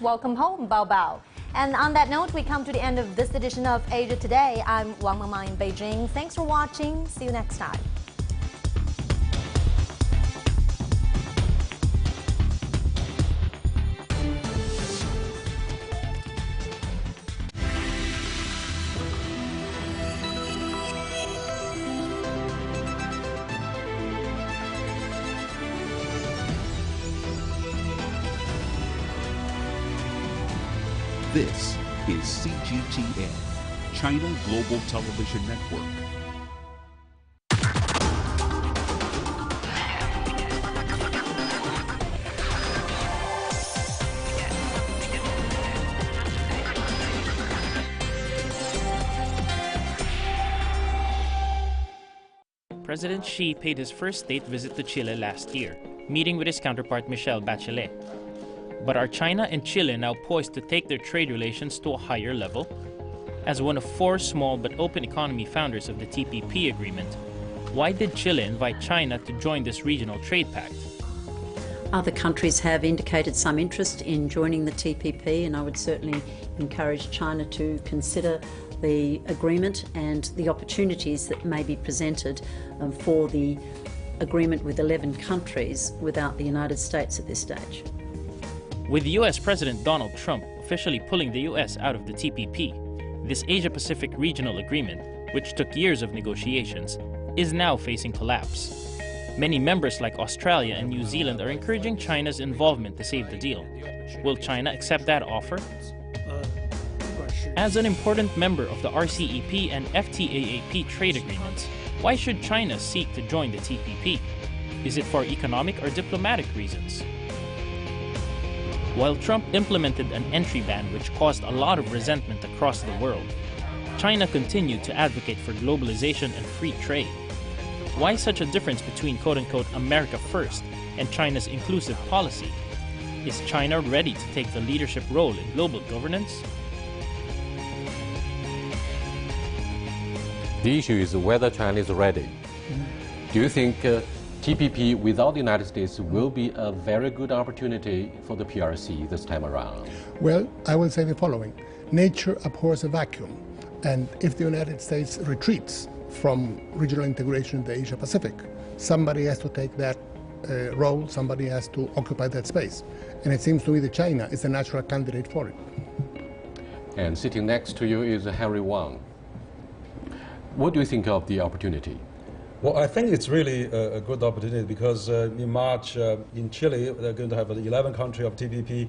welcome home, Bao Bao. And on that note, we come to the end of this edition of Asia Today. I'm Wang Mama in Beijing. Thanks for watching. See you next time. This is CGTN, China Global Television Network. President Xi paid his first state visit to Chile last year, meeting with his counterpart Michelle Bachelet. But are China and Chile now poised to take their trade relations to a higher level? As one of 4 small but open economy founders of the TPP agreement, why did Chile invite China to join this regional trade pact? Other countries have indicated some interest in joining the TPP, and I would certainly encourage China to consider the agreement and the opportunities that may be presented for the agreement with 11 countries without the United States at this stage. With US President Donald Trump officially pulling the US out of the TPP, this Asia-Pacific regional agreement, which took years of negotiations, is now facing collapse. Many members like Australia and New Zealand are encouraging China's involvement to save the deal. Will China accept that offer? As an important member of the RCEP and FTAAP trade agreements, why should China seek to join the TPP? Is it for economic or diplomatic reasons? While Trump implemented an entry ban which caused a lot of resentment across the world, China continued to advocate for globalization and free trade. Why such a difference between quote-unquote America first and China's inclusive policy? Is China ready to take the leadership role in global governance? The issue is whether China is ready. Do you think TPP without the United States will be a very good opportunity for the PRC this time around? Well, I will say the following. Nature abhors a vacuum, and if the United States retreats from regional integration in the Asia-Pacific, somebody has to take that role, somebody has to occupy that space. And it seems to me that China is a natural candidate for it. And sitting next to you is Harry Wang. What do you think of the opportunity? Well, I think it's really a good opportunity because in March in Chile, they're going to have 11 countries of TPP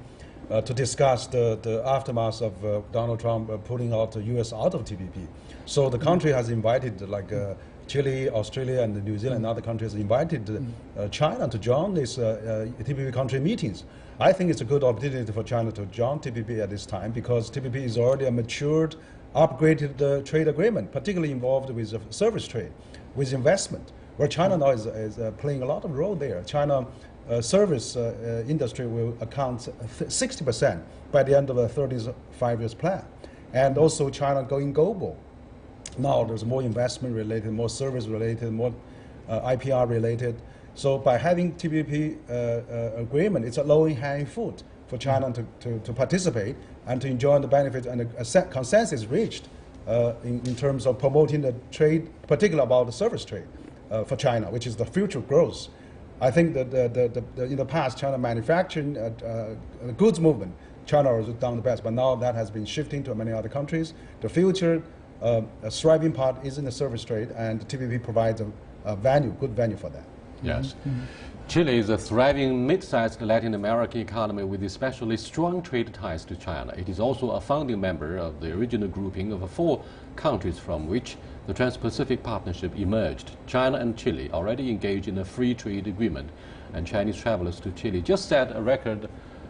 to discuss the aftermath of Donald Trump pulling out the U.S. out of TPP. So the country has invited, like Chile, Australia, and New Zealand and other countries invited China to join these TPP country meetings. I think it's a good opportunity for China to join TPP at this time because TPP is already a matured, upgraded trade agreement, particularly involved with service trade, with investment, where China now is playing a lot of role there. China service industry will account 60% by the end of a 35 years plan. And also China going global. Now there's more investment related, more service related, more IPR related. So by having TPP agreement, it's a low-hanging fruit for China to participate and to enjoy the benefit, and a consensus reached in terms of promoting the trade, particularly about the service trade for China, which is the future growth. I think that in the past, China manufacturing goods movement, China was done the best, but now that has been shifting to many other countries. The future thriving part is in the service trade, and TPP provides a good value for that. Yes. Chile is a thriving mid-sized Latin American economy with especially strong trade ties to China. It is also a founding member of the original grouping of 4 countries from which the Trans-Pacific Partnership emerged. China and Chile already engaged in a free trade agreement, and Chinese travelers to Chile just set a record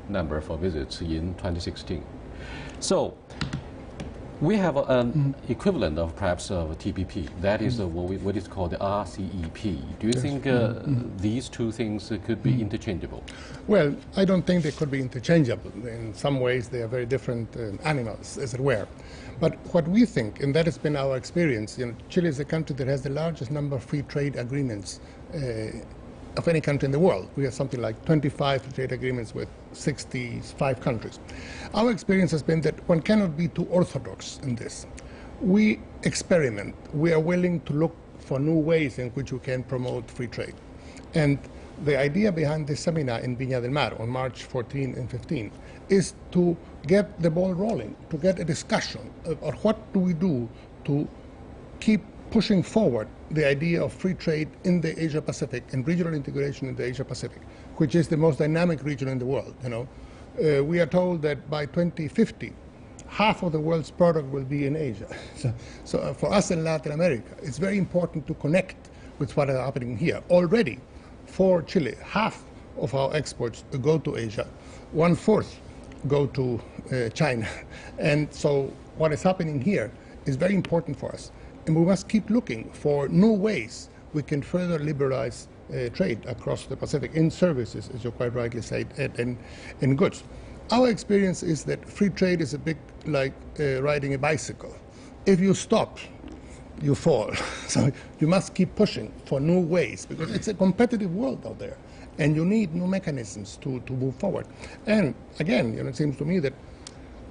number for visits in 2016. So, we have an equivalent of perhaps of TPP. That is what is called the RCEP. Do you think these two things could be interchangeable? Well, I don't think they could be interchangeable. In some ways, they are very different animals, as it were. But what we think, and that has been our experience, Chile is a country that has the largest number of free trade agreements of any country in the world. We have something like 25 free trade agreements with 65 countries. Our experience has been that one cannot be too orthodox in this. We experiment. We are willing to look for new ways in which we can promote free trade. And the idea behind this seminar in Viña del Mar on March 14 and 15 is to get the ball rolling, to get a discussion of what do we do to keep pushing forward the idea of free trade in the Asia-Pacific and regional integration in the Asia-Pacific, which is the most dynamic region in the world. We are told that by 2050, half of the world's product will be in Asia. So for us in Latin America, it's very important to connect with what is happening here. Already, for Chile, half of our exports go to Asia, 1/4 go to China. And so what is happening here is very important for us. And we must keep looking for new ways we can further liberalize trade across the Pacific in services, as you quite rightly said, and in goods. Our experience is that free trade is a bit like riding a bicycle. If you stop, you fall. So you must keep pushing for new ways, because it's a competitive world out there, and you need new mechanisms to move forward. And again, it seems to me that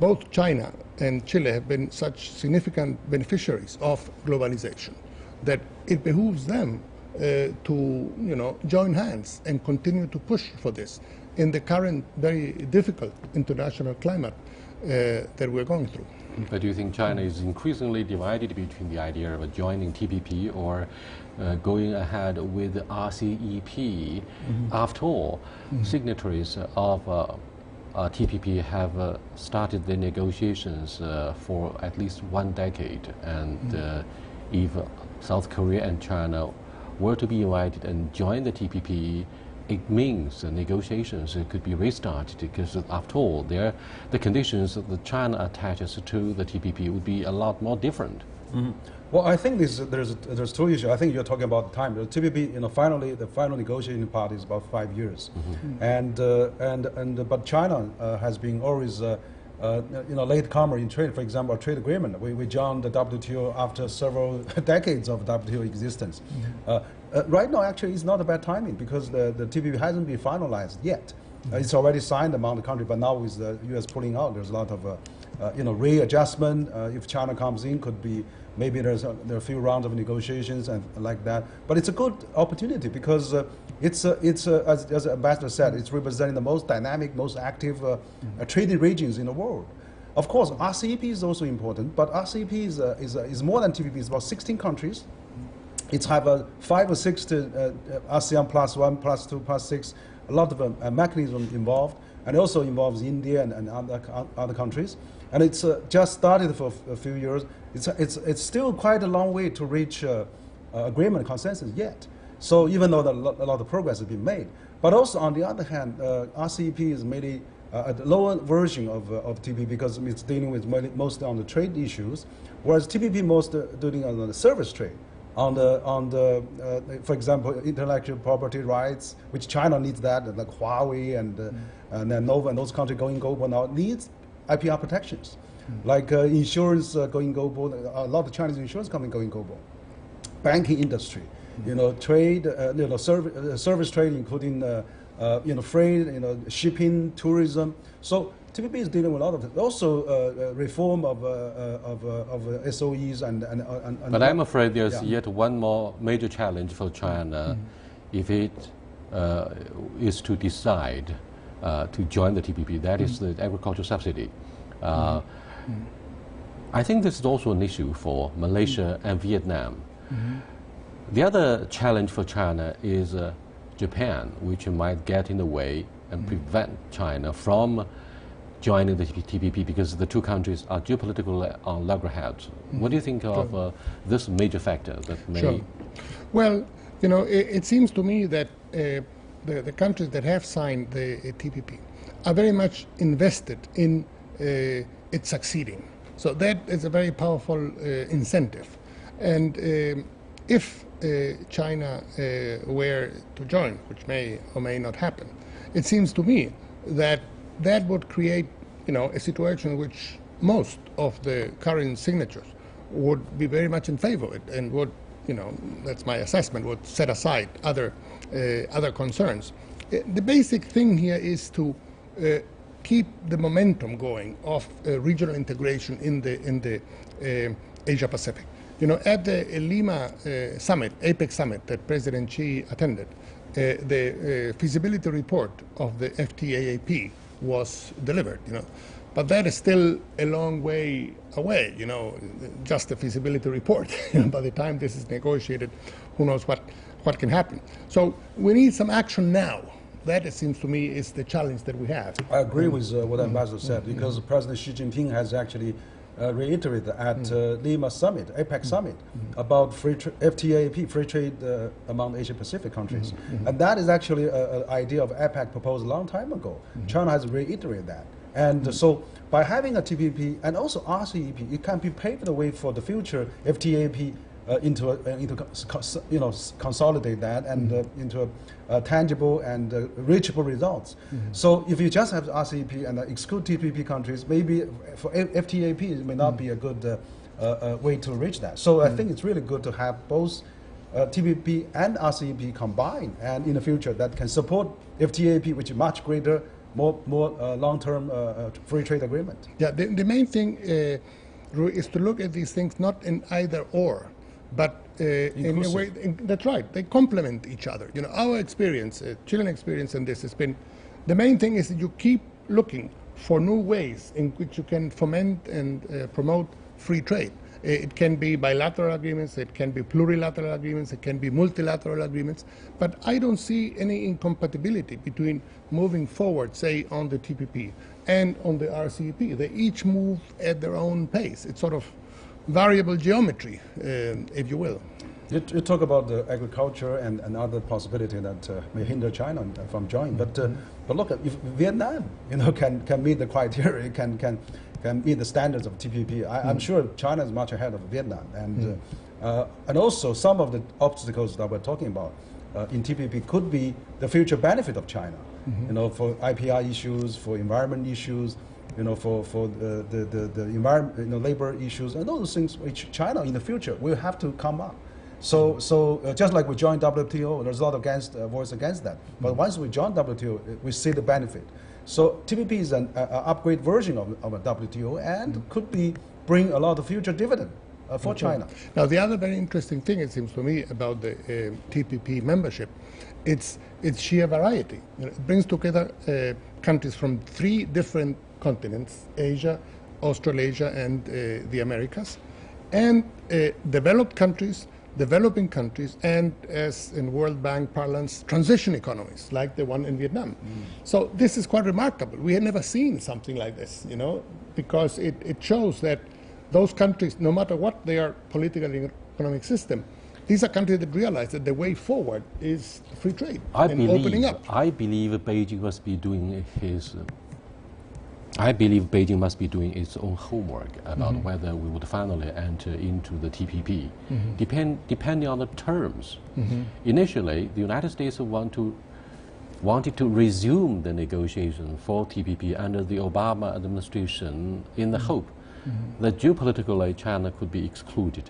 both China and Chile have been such significant beneficiaries of globalization that it behooves them to join hands and continue to push for this in the current very difficult international climate that we're going through. But do you think China is increasingly divided between the idea of joining TPP or going ahead with RCEP? After all, signatories of TPP have started the negotiations for at least 1 decade, and if South Korea and China were to be invited and join the TPP, it means negotiations could be restarted, because after all, the conditions that China attaches to the TPP would be a lot more different. Well, I think there's two issues. I think you're talking about time. The TPP, finally, the final negotiating part is about 5 years, but China has been always latecomer in trade. For example, a trade agreement. We joined the WTO after several decades of WTO existence. Right now, actually, it's not a bad timing, because the TPP hasn't been finalized yet. It's already signed among the countries, but now with the U.S. pulling out, there's a lot of readjustment. If China comes in, could be maybe there are a few rounds of negotiations and like that. But it's a good opportunity, because it's as the ambassador said, it's representing the most dynamic, most active trading regions in the world. Of course, RCEP is also important, but RCEP is more than TPP. It's about 16 countries. It's have 5 or 6 ASEAN +1, +2, +6. A lot of mechanisms involved, and it also involves India and other countries. And it's just started for a few years. It's still quite a long way to reach agreement, consensus yet. So even though a lot of progress has been made, but also on the other hand, RCEP is mainly a lower version of TPP, because it's dealing with mostly on the trade issues, whereas TPP mostly dealing on the service trade. For example, intellectual property rights, which China needs that, like Huawei and Lenovo and those countries going global now needs IPR protections, like insurance going global. A lot of Chinese insurance companies going global, banking industry, trade, service trade, including freight, shipping, tourism. So TPP is dealing with a lot of it. Also, reform of SOEs and but I'm afraid there's yet one more major challenge for China if it is to decide to join the TPP. That is the agricultural subsidy. I think this is also an issue for Malaysia and Vietnam. The other challenge for China is Japan, which might get in the way and prevent China from joining the TPP, because the two countries are geopolitical on loggerheads. What do you think of this major factor that may... Sure. Well, it seems to me that the countries that have signed the TPP are very much invested in it succeeding. So that is a very powerful incentive. And if China were to join, which may or may not happen, it seems to me that that would create, a situation in which most of the current signatures would be very much in favor of it and would that's my assessment, would set aside other concerns. The basic thing here is to keep the momentum going of regional integration in the Asia Pacific. At the Lima summit, APEC summit that President Xi attended, the feasibility report of the FTAAP was delivered. But that is still a long way away, just a feasibility report. By the time this is negotiated, who knows what can happen. So we need some action now. That, it seems to me, is the challenge that we have. I agree with what Ambassador said, because President Xi Jinping has actually reiterated at Lima summit, APEC summit, about FTAAP, free trade among Asia Pacific countries. And that is actually an idea of APEC proposed a long time ago. China has reiterated that. And so by having a TPP and also RCEP, it can be paved the way for the future FTAAP consolidate that and into tangible and reachable results. So if you just have RCEP and exclude TPP countries, maybe for FTAAP it may not be a good way to reach that. So I think it's really good to have both TPP and RCEP combined, and in the future that can support FTAAP, which is much greater, more long-term free trade agreement. Yeah, the main thing is to look at these things not in either or, but in a way, that's right, they complement each other. Our experience, Chilean experience in this has been, the main thing is that you keep looking for new ways in which you can foment and promote free trade. It can be bilateral agreements, it can be plurilateral agreements, it can be multilateral agreements, but I don't see any incompatibility between moving forward, say, on the TPP and on the RCEP. They each move at their own pace. It's sort of variable geometry, if you will. You talk about the agriculture and other possibility that may hinder China from joining, but look, if Vietnam, can meet the criteria, can meet the standards of TPP, I'm sure China is much ahead of Vietnam, and also some of the obstacles that we're talking about in TPP could be the future benefit of China, for IPR issues, for environment issues, for the environment, labor issues, and all those things which China in the future will have to come up. So just like we joined WTO, there's a lot of voice against that. But once we join WTO, we see the benefit. So TPP is an upgrade version of a WTO and could bring a lot of future dividend for China. Now, the other very interesting thing, it seems to me, about the TPP membership, it's sheer variety. It brings together countries from 3 different continents: Asia, Australasia, and the Americas, and developed countries, developing countries, and, as in World Bank parlance, transition economies, like the one in Vietnam. So this is quite remarkable. We had never seen something like this, because it shows that those countries, no matter what their political and economic system, these are countries that realize that the way forward is free trade and opening up. I believe Beijing must be doing I believe Beijing must be doing its own homework about whether we would finally enter into the TPP, depending on the terms. Initially, the United States wanted to resume the negotiation for TPP under the Obama administration in the hope that geopolitically China could be excluded.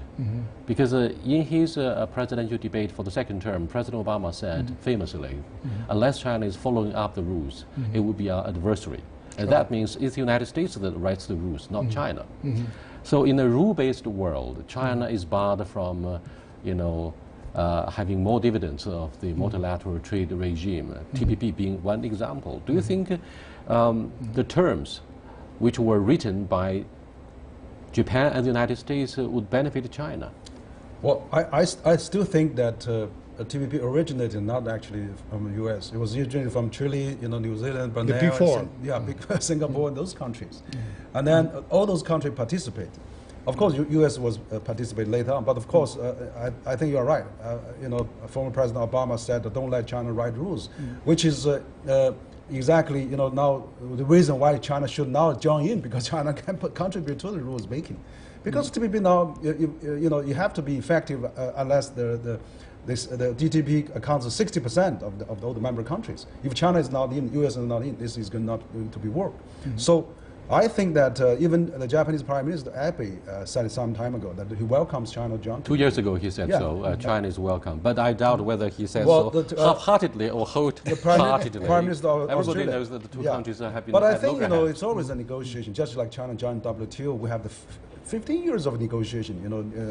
Because in his presidential debate for the second term, President Obama said famously, unless China is following up the rules, it would be our adversary. And that means it's the United States that writes the rules, not China. So in a rule-based world, China is barred from, having more dividends of the multilateral trade regime, TPP being one example. Do you think the terms which were written by Japan and the United States would benefit China? Well, I still think that TPP originated not actually from the U.S. It was originated from Chile, New Zealand, Brunei, Singapore, and those countries. And then all those countries participate. Of course, U.S. was participate later on, but of course, I think you're right. Former President Obama said, "Don't let China write rules," which is exactly now the reason why China should now join in, because China can contribute to the rules making. Because TPP now, you have to be effective unless the TPP accounts for 60% of all the member countries. If China is not in, U.S. is not in, this is not going to be work. So I think that even the Japanese Prime Minister Abe said some time ago that he welcomes China joint. 2 years ago he said Yeah. so, China is welcome. But I doubt whether he said Well, so half-heartedly or wholeheartedly. Prime Minister of Everybody Australia. knows that the two countries have been But I at think, loggerheads. it's always a negotiation. Just like China joined WTO, we have the 15 years of negotiation,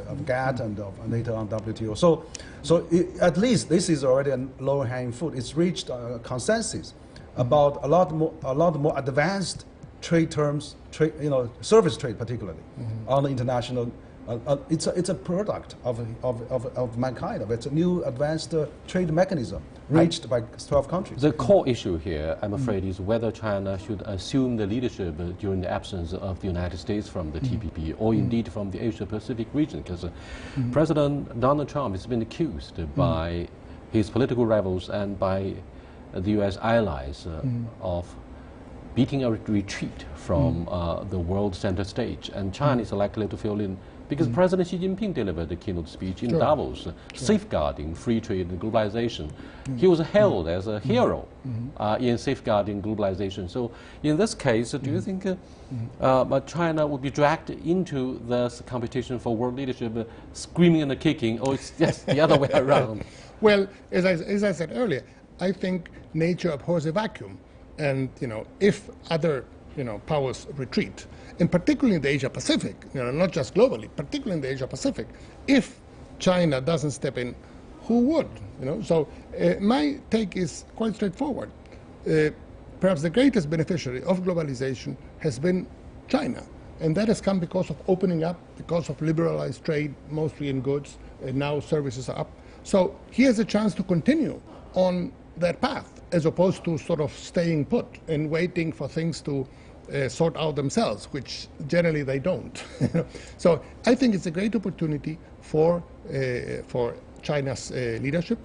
of GATT and later on WTO. So at least this is already a low-hanging fruit. It's reached a consensus about a lot more advanced trade terms, service trade particularly, on the international. It's a product of mankind. It's a new advanced trade mechanism reached by 12 countries. The core issue here, I'm afraid, is whether China should assume the leadership during the absence of the United States from the TPP, or indeed from the Asia-Pacific region, because President Donald Trump has been accused by his political rivals and by the U.S. allies of beating a retreat from the world center stage, and China is likely to fill in because President Xi Jinping delivered the keynote speech in Davos, safeguarding free trade and globalization. He was hailed as a hero in safeguarding globalization. So in this case, do you think China would be dragged into this competition for world leadership, screaming and kicking, or it's just the other way around? Well, as I said earlier, I think nature abhors a vacuum. And if other powers retreat, and particularly in the Asia Pacific, not just globally, particularly in the Asia Pacific, if China doesn't step in, who would? So my take is quite straightforward. Perhaps the greatest beneficiary of globalization has been China, and that has come because of opening up, because of liberalized trade, mostly in goods, and now services are up. So he has a chance to continue on that path, as opposed to sort of staying put and waiting for things to sort out themselves, which generally they don't. So I think it's a great opportunity for China's leadership.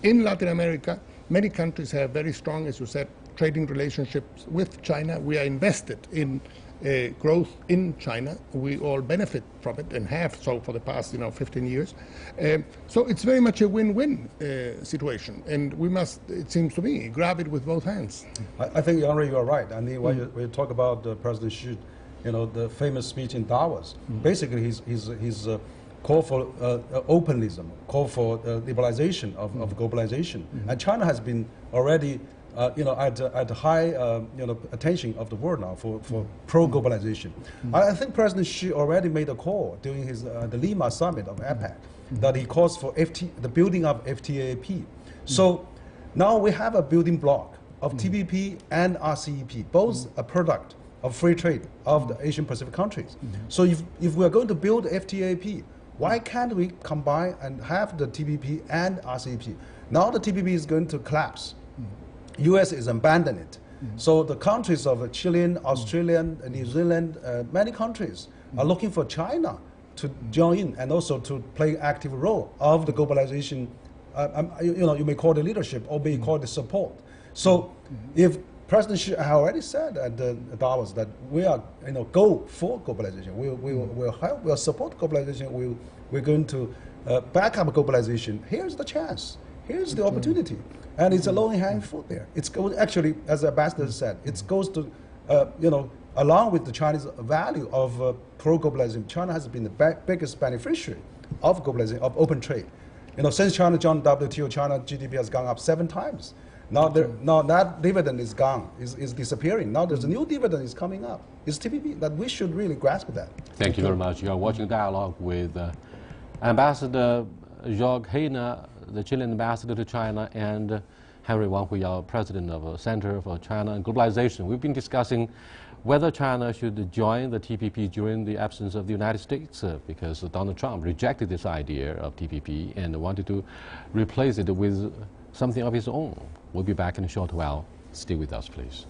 In Latin America, many countries have very strong, as you said, trading relationships with China. We are invested in growth in China. We all benefit from it and have so for the past 15 years. So it's very much a win-win situation, and we must, it seems to me, grab it with both hands. I think, Henry, you are right. I mean, when you talk about President Xi, the famous speech in Davos, basically he's call for openism, call for liberalization of globalization, and China has been already at high attention of the world now for pro-globalization. I think President Xi already made a call during his the Lima summit of APEC that he calls for the building of FTAP. So now we have a building block of TPP and RCEP, both a product of free trade of the Asian Pacific countries. So if we are going to build FTAP, why can't we combine and have the TPP and RCEP? Now the TPP is going to collapse. U.S. is abandoning it. So the countries of Chilean, Australian, New Zealand, many countries are looking for China to join in and also to play an active role of the globalization. You may call it leadership or may call it support. So if President Xi already said at Davos that we are go for globalization, we'll help, we'll support globalization, we're going to back up globalization. Here's the chance. Here's the opportunity. And it's a low-hanging fruit there. It's actually, as the ambassador said, it goes to, along with the Chinese value of pro-globalization. China has been the biggest beneficiary of globalization, of open trade. Since China joined WTO, China GDP has gone up 7 times. Now that dividend is gone, is disappearing. Now there's a new dividend is coming up. It's TPP that we should really grasp that. Thank you very much. You are watching Dialogue with Ambassador Jorge Heiner, the Chilean ambassador to China, and Henry Wang Huyao, president of Center for China and Globalization. We've been discussing whether China should join the TPP during the absence of the United States, because Donald Trump rejected this idea of TPP and wanted to replace it with something of his own. We'll be back in a short while. Stay with us, please.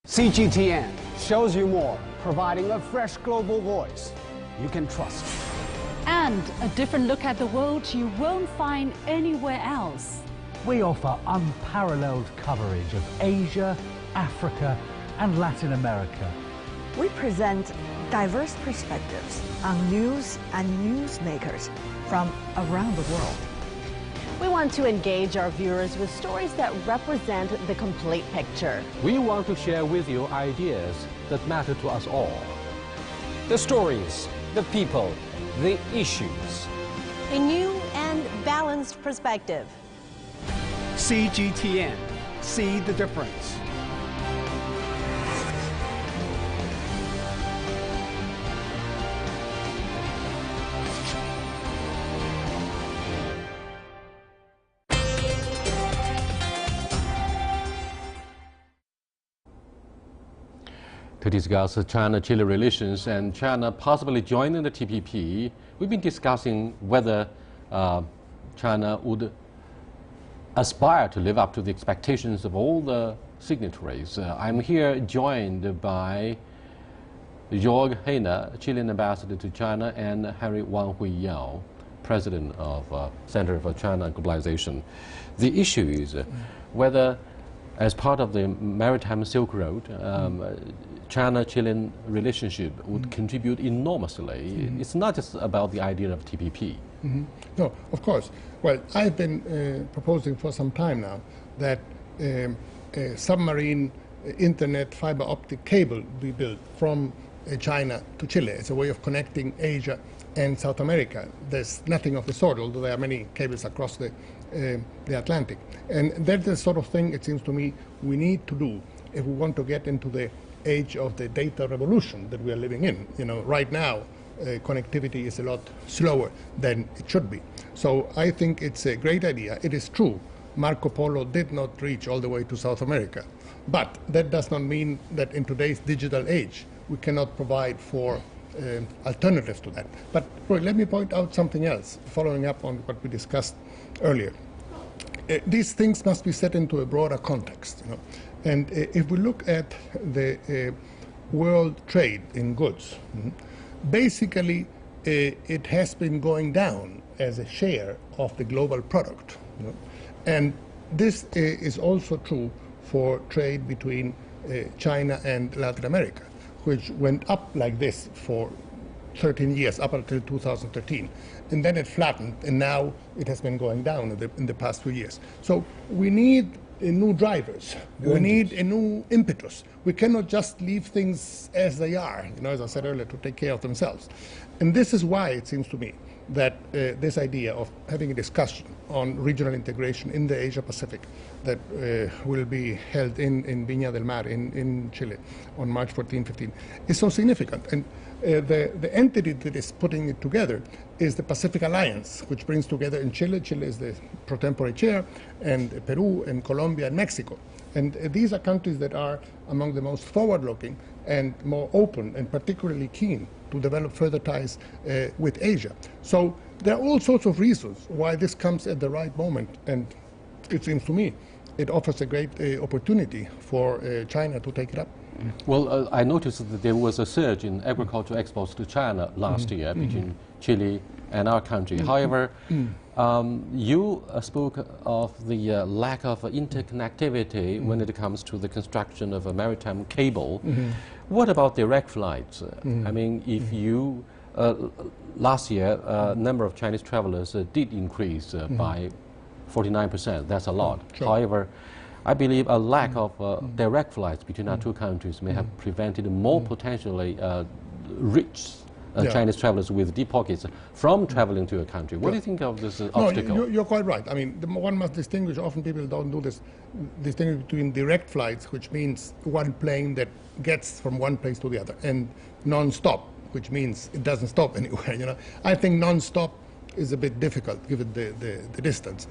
CGTN shows you more, providing a fresh global voice you can trust. And a different look at the world you won't find anywhere else. We offer unparalleled coverage of Asia, Africa, and Latin America. We present diverse perspectives on news and newsmakers from around the world. We want to engage our viewers with stories that represent the complete picture. We want to share with you ideas that matter to us all. The stories, the people, the issues. A new and balanced perspective. CGTN. See the difference. To discuss China-Chile relations and China possibly joining the TPP, we've been discussing whether China would aspire to live up to the expectations of all the signatories. I'm here joined by Jorg Heine, Chilean ambassador to China, and Harry Wang Huiyao, president of Center for China and Globalization. The issue is whether, as part of the Maritime Silk Road, China-Chilean relationship would contribute enormously. It's not just about the idea of TPP. No, of course. Well, I've been proposing for some time now that a submarine internet fiber optic cable be built from China to Chile. It's a way of connecting Asia and South America. There's nothing of the sort, although there are many cables across the Atlantic. And that's the sort of thing, it seems to me, we need to do if we want to get into the age of the data revolution that we are living in. You know, right now, connectivity is a lot slower than it should be. So I think it's a great idea. It is true, Marco Polo did not reach all the way to South America. But that does not mean that in today's digital age, we cannot provide for alternatives to that. But Roy, let me point out something else, following up on what we discussed earlier. These things must be set into a broader context. You know? And if we look at the world trade in goods, basically it has been going down as a share of the global product. You know? And this is also true for trade between China and Latin America, which went up like this for 13 years, up until 2013. And then it flattened, and now it has been going down in the past few years. So we need new drivers. We need a new impetus. We cannot just leave things as they are, you know, as I said earlier, to take care of themselves. And this is why it seems to me that this idea of having a discussion on regional integration in the Asia-Pacific that will be held in Viña del Mar in Chile on March 14-15 is so significant. And the entity that is putting it together is the Pacific Alliance, which brings together in Chile. Chile is the pro tempore chair, and Peru and Colombia and Mexico. And these are countries that are among the most forward-looking and more open and particularly keen to develop further ties with Asia. So there are all sorts of reasons why this comes at the right moment, and it seems to me it offers a great opportunity for China to take it up. Well, I noticed that there was a surge in agricultural exports to China last year between Chile and our country. However, you spoke of the lack of interconnectivity when it comes to the construction of a maritime cable. What about direct flights? I mean, if you, last year, number of Chinese travelers did increase by 49%. That's a lot. Sure. However, I believe a lack of direct flights between our two countries may have prevented more potentially rich Chinese travelers with deep pockets from traveling to a country. What do you think of this obstacle? No, you're quite right. I mean, one must distinguish, often people don't do this, distinguish between direct flights, which means one plane that gets from one place to the other, and non-stop, which means it doesn't stop anywhere. You know, I think non-stop is a bit difficult given the distance.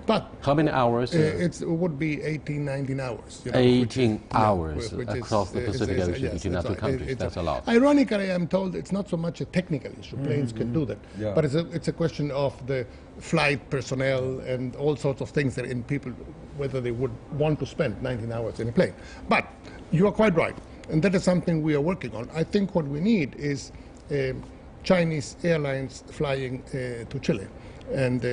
But how many hours? It would be 18, 19 hours. You know, 18 hours across the Pacific Ocean between our two countries. That's a lot. Ironically, I'm told it's not so much a technical issue. Planes can do that. Yeah. But it's a question of the flight personnel and all sorts of things that in people, whether they would want to spend 19 hours in a plane. But you are quite right. And that is something we are working on. I think what we need is Chinese airlines flying to Chile, and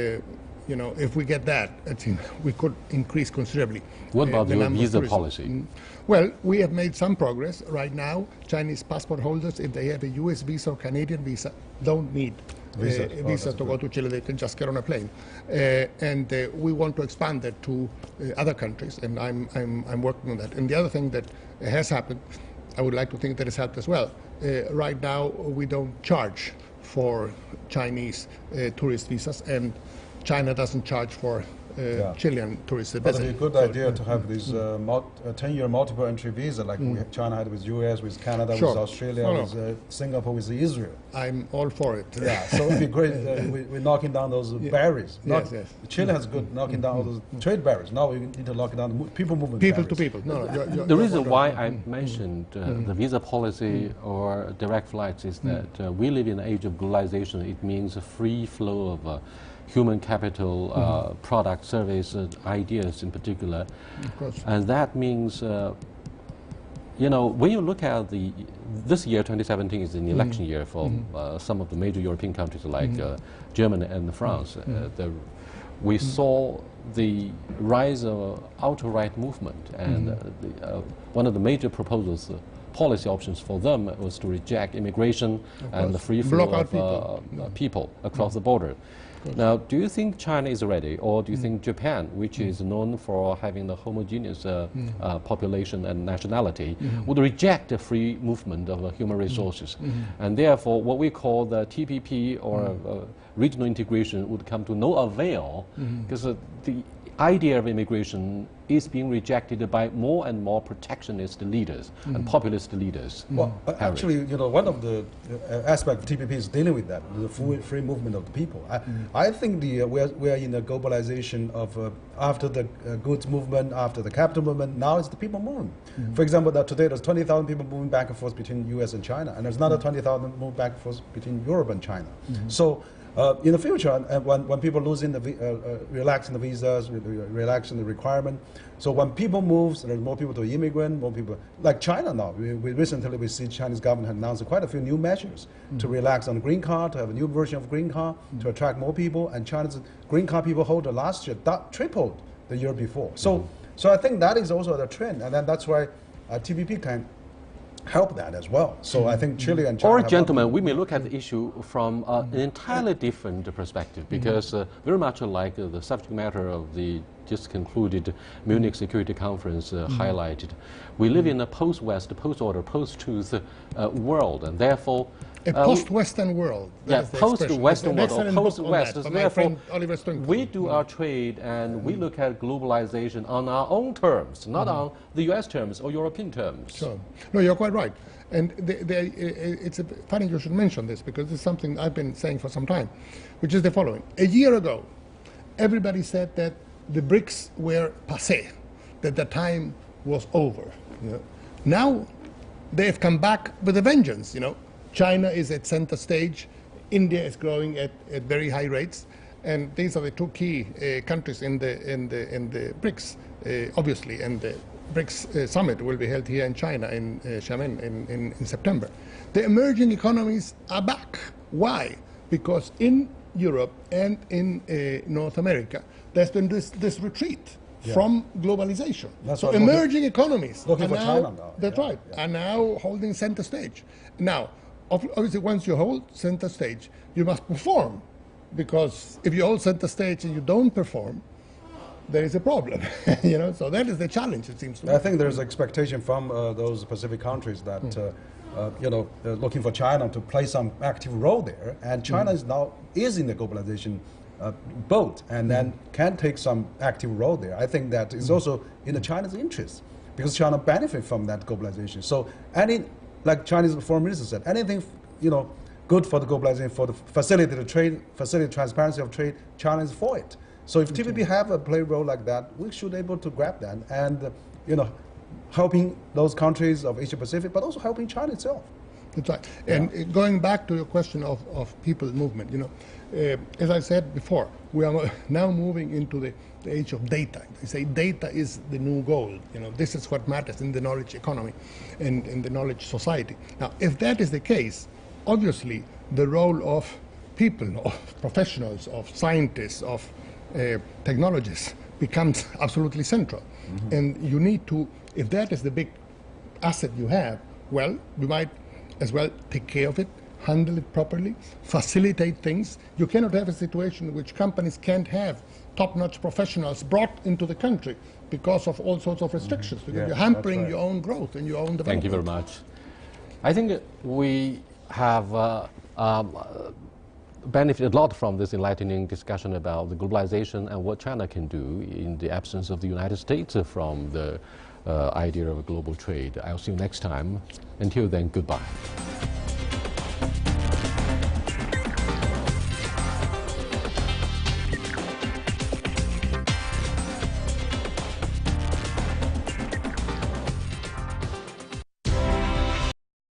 you know, if we get that, I think we could increase considerably. What about your visa policy? Well, we have made some progress. Right now, Chinese passport holders, if they have a U.S. visa or Canadian visa, don't need visas to go to Chile. They can just get on a plane. And we want to expand that to other countries, and I'm working on that. And the other thing that has happened, I would like to think that has helped as well. Right now, we don't charge for Chinese tourist visas, and China doesn't charge for Chilean tourists. But it would be a good idea to have these 10-year multiple entry visa like China had with US, with Canada, with Australia, with Singapore, with Israel. I'm all for it. Yeah, so it would be great. We're knocking down those barriers. Yes. Chile has good knocking down all those trade barriers. Now we need to knock down the people movement People barriers. to people. No, the reason why I mentioned the visa policy or direct flights is that we live in an age of globalization. It means a free flow of human capital, product, service, ideas in particular. Of course. And that means, you know, when you look at this year, 2017 is an election year for some of the major European countries like Germany and France. We saw the rise of outer-right movement, and one of the major proposals, policy options for them was to reject immigration and the free flow of people across the border. Now, do you think China is ready, or do you think Japan, which is known for having a homogeneous population and nationality, would reject the free movement of human resources? And therefore, what we call the TPP or regional integration would come to no avail, because the idea of immigration is being rejected by more and more protectionist leaders and populist leaders. Well, actually, you know, one of the aspects of TPP is dealing with that, the free movement of the people. I think we are in a globalization of after the goods movement, after the capital movement, now it's the people movement. For example, today there's 20,000 people moving back and forth between US and China, and there's another 20,000 moving back and forth between Europe and China. So in the future, when people losing relaxing the visas, relaxing the requirement, so when people move, there's more people to immigrant, more people like China now. Recently we see Chinese government have announced quite a few new measures to relax on the green card, to have a new version of green card to attract more people. And China's green card people holder last year tripled the year before. So I think that is also the trend, and then that's why TPP can help that as well. So I think Chile and China... Or, gentlemen, we may look at the issue from an entirely different perspective, because very much like the subject matter of the just concluded Munich Security Conference highlighted, we live in a post-West, post-order, post-truth world, and therefore... A post-Western world. Yeah, post-Western world, or post-West. Therefore, we do our trade and we look at globalization on our own terms, not on the US terms or European terms. Sure. No, you're quite right. And it's funny you should mention this, because it's something I've been saying for some time, which is the following. A year ago, everybody said that the BRICS were passé, that the time was over. You know? Now, they've come back with a vengeance, you know. China is at center stage, India is growing at very high rates, and these are the two key countries in the BRICS, obviously, and the BRICS summit will be held here in China, in Xiamen, in September. The emerging economies are back. Why? Because in Europe and in North America, there's been this retreat from globalization. So emerging economies are now, are now holding center stage. Now, obviously, once you hold center stage, you must perform, because if you hold center stage and you don't perform, there is a problem. You know, so that is the challenge, it seems to me. I think there's expectation from those Pacific countries that you know, looking for China to play some active role there, and China is in the globalization boat, and then can take some active role there. I think that is also in China's interest, because China benefit from that globalization. So like Chinese foreign minister said, anything, you know, good for the globalization, for the facility of trade, facility transparency of trade, China is for it. So if TPP have a play role like that, we should be able to grab that and, you know, helping those countries of Asia Pacific, but also helping China itself. That's right. And going back to your question of people movement, you know, as I said before, we are now moving into the age of data. They say data is the new gold. You know, this is what matters in the knowledge economy and in the knowledge society. Now, if that is the case, obviously the role of people, of professionals, of scientists, of technologists becomes absolutely central. And you need to, if that is the big asset you have, well, you might as well take care of it handle it properly, facilitate things. You cannot have a situation in which companies can't have top-notch professionals brought into the country because of all sorts of restrictions, because you're hampering your own growth and your own development. Thank you very much. I think we have benefited a lot from this enlightening discussion about the globalization and what China can do in the absence of the United States from the idea of global trade. I'll see you next time. Until then, goodbye.